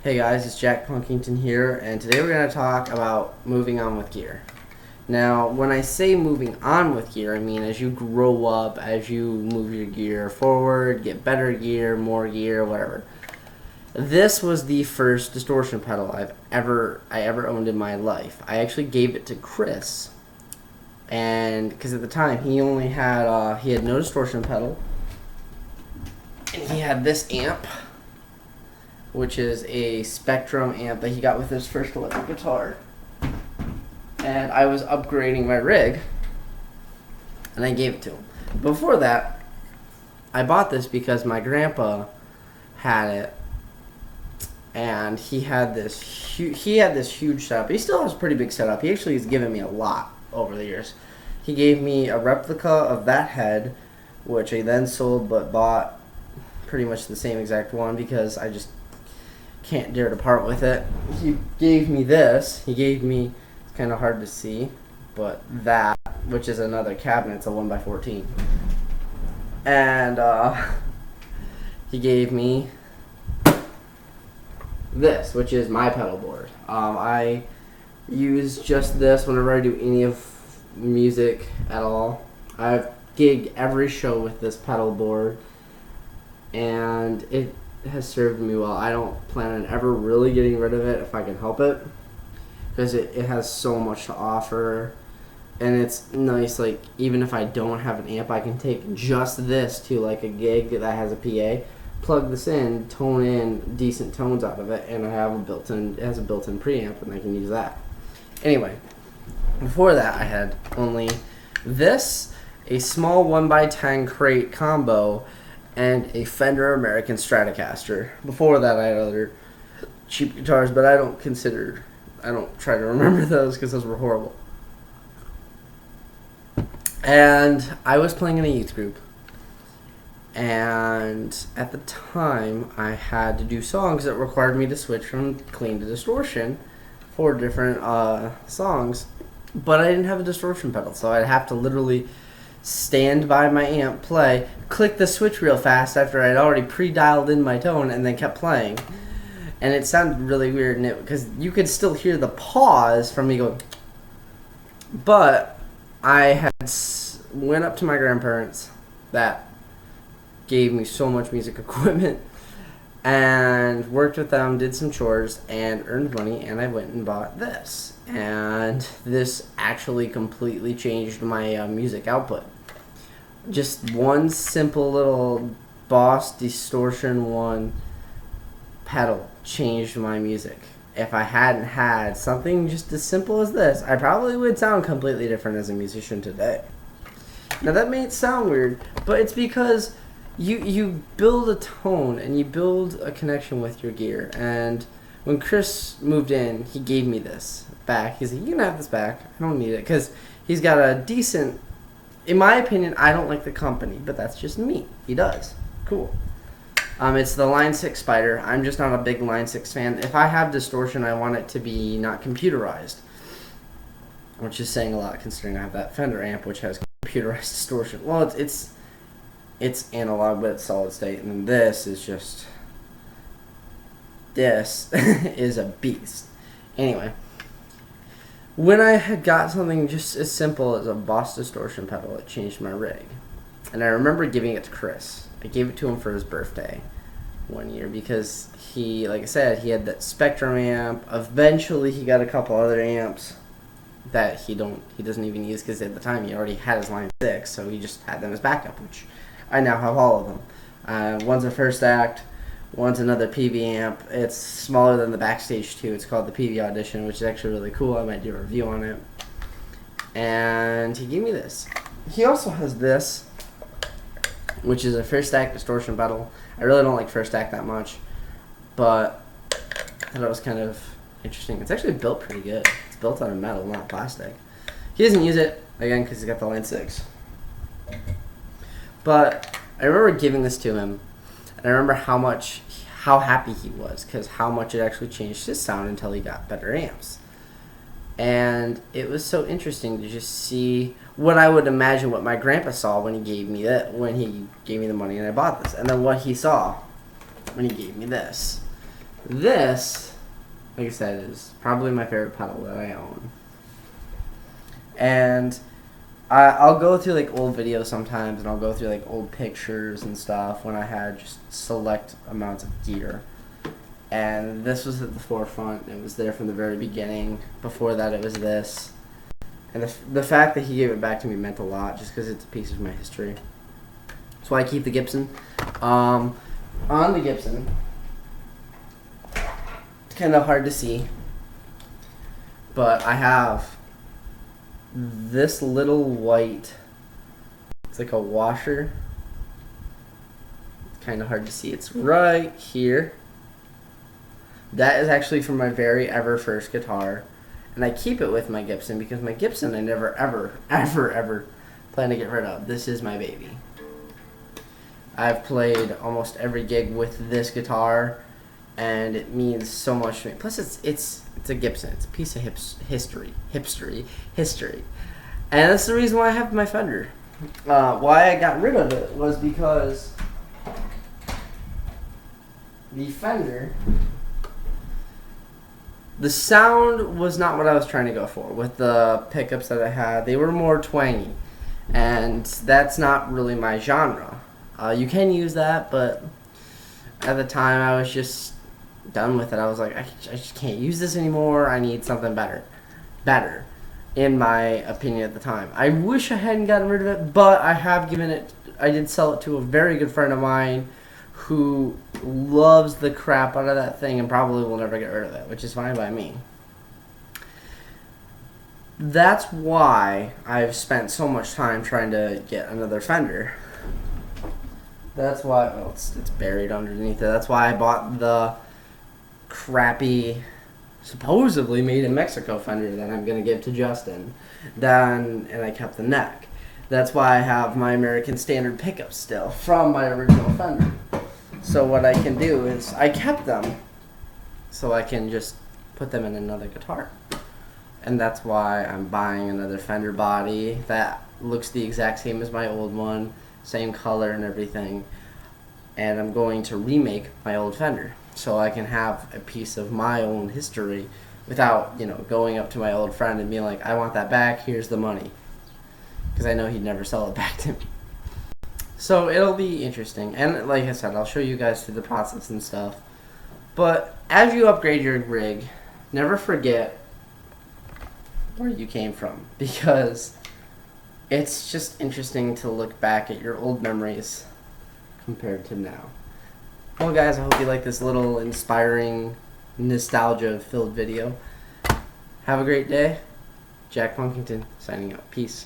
Hey guys, it's Jack Punkington here, and today we're going to talk about moving on with gear. Now, when I say moving on with gear, I mean as you grow up, as you move your gear forward, get better gear, more gear, whatever. This was the first distortion pedal I ever owned in my life. I actually gave it to Chris, and because at the time he only had he had no distortion pedal, and he had this amp, which is a Spectrum amp that he got with his first electric guitar. And I was upgrading my rig, and I gave it to him. Before that, I bought this because my grandpa had it, and he had this huge setup. He still has a pretty big setup. He actually has given me a lot over the years. He gave me a replica of that head, which I then sold but bought pretty much the same exact one because I just can't dare to part with it. He gave me this. He gave me, it's kind of hard to see, but that, which is another cabinet. It's a 1x14. And he gave me this, which is my pedal board. I use just this whenever I do any of music at all. I've gigged every show with this pedal board, and it has served me well. I don't plan on ever really getting rid of it if I can help it, because it has so much to offer, and it's nice. Like, even if I don't have an amp, I can take just this to like a gig that has a PA, plug this in, tone in decent tones out of it, and I have it has a built-in preamp, and I can use that. Anyway, before that I had only this, a small 1x10 crate combo, and a Fender American Stratocaster. Before that, I had other cheap guitars, but I don't try to remember those because those were horrible. And I was playing in a youth group, and at the time, I had to do songs that required me to switch from clean to distortion for different songs, but I didn't have a distortion pedal, so I'd have to literally stand by my amp, play, click the switch real fast after I'd already pre-dialed in my tone, and then kept playing. And it sounded really weird, because you could still hear the pause from me going. But I went up to my grandparents that gave me so much music equipment, and worked with them, did some chores, and earned money, and I went and bought this. And this actually completely changed my music output. Just one simple little Boss Distortion 1 pedal changed my music. If I hadn't had something just as simple as this, I probably would sound completely different as a musician today. Now that may sound weird, but it's because you build a tone and you build a connection with your gear. And when Chris moved in, he gave me this back. He's like, you can have this back. I don't need it, because he's got a decent, in my opinion, I don't like the company, but that's just me. He does. Cool. It's the Line 6 Spider. I'm just not a big Line 6 fan. If I have distortion, I want it to be not computerized, which is saying a lot considering I have that Fender amp, which has computerized distortion. Well, it's analog, but it's solid state, and this is just, this is a beast. Anyway, when I had got something just as simple as a Boss Distortion pedal, it changed my rig. And I remember giving it to Chris. I gave it to him for his birthday one year because he, like I said, he had that Spectrum amp. Eventually he got a couple other amps that he doesn't even use, because at the time he already had his Line 6, so he just had them as backup, which I now have all of them. One's a First Act, one's another PV amp. It's smaller than the Backstage 2. It's called the PV Audition, which is actually really cool. I might do a review on it. And he gave me this. He also has this, which is a First Act distortion pedal. I really don't like First Act that much, but I thought it was kind of interesting. It's actually built pretty good. It's built out of metal, not plastic. He doesn't use it, again, because he's got the Line 6. But I remember giving this to him, and I remember how happy he was, because how much it actually changed his sound until he got better amps. And it was so interesting to just see what I would imagine what my grandpa saw when he gave me the money and I bought this, and then what he saw when he gave me this. This, like I said, is probably my favorite pedal that I own. And I'll go through like old videos sometimes, and I'll go through like old pictures and stuff when I had just select amounts of gear. And this was at the forefront. It was there from the very beginning. Before that, it was this. And the fact that he gave it back to me meant a lot, just because it's a piece of my history. So I keep the Gibson. On the Gibson, it's kind of hard to see, but I have this little white, it's like a washer. It's kind of hard to see. It's right here. That is actually from my very ever first guitar, and I keep it with my Gibson because my Gibson I never ever plan to get rid of. This is my baby. I've played almost every gig with this guitar, and it means so much to me. Plus, it's a Gibson. It's a piece of history, and that's the reason why I have my Fender. Why I got rid of it was because the Fender, the sound was not what I was trying to go for with the pickups that I had. They were more twangy, and that's not really my genre. You can use that, but at the time I was just done with it. I was like, I just can't use this anymore. I need something better, in my opinion at the time. I wish I hadn't gotten rid of it, but I did sell it to a very good friend of mine who loves the crap out of that thing and probably will never get rid of it, which is fine by me. That's why I've spent so much time trying to get another Fender. That's why, well, it's buried underneath it. That's why I bought the crappy, supposedly made in Mexico Fender that I'm going to give to Justin. And I kept the neck. That's why I have my American Standard pickups still from my original Fender. So what I can do is, I kept them so I can just put them in another guitar. And that's why I'm buying another Fender body that looks the exact same as my old one. Same color and everything, and I'm going to remake my old Fender so I can have a piece of my own history without, going up to my old friend and being like, I want that back, here's the money, because I know he'd never sell it back to me. So it'll be interesting, and like I said, I'll show you guys through the process and stuff. But as you upgrade your rig, never forget where you came from, because it's just interesting to look back at your old memories compared to now. Well, guys, I hope you like this little inspiring, nostalgia-filled video. Have a great day. Jack Punkington, signing out. Peace.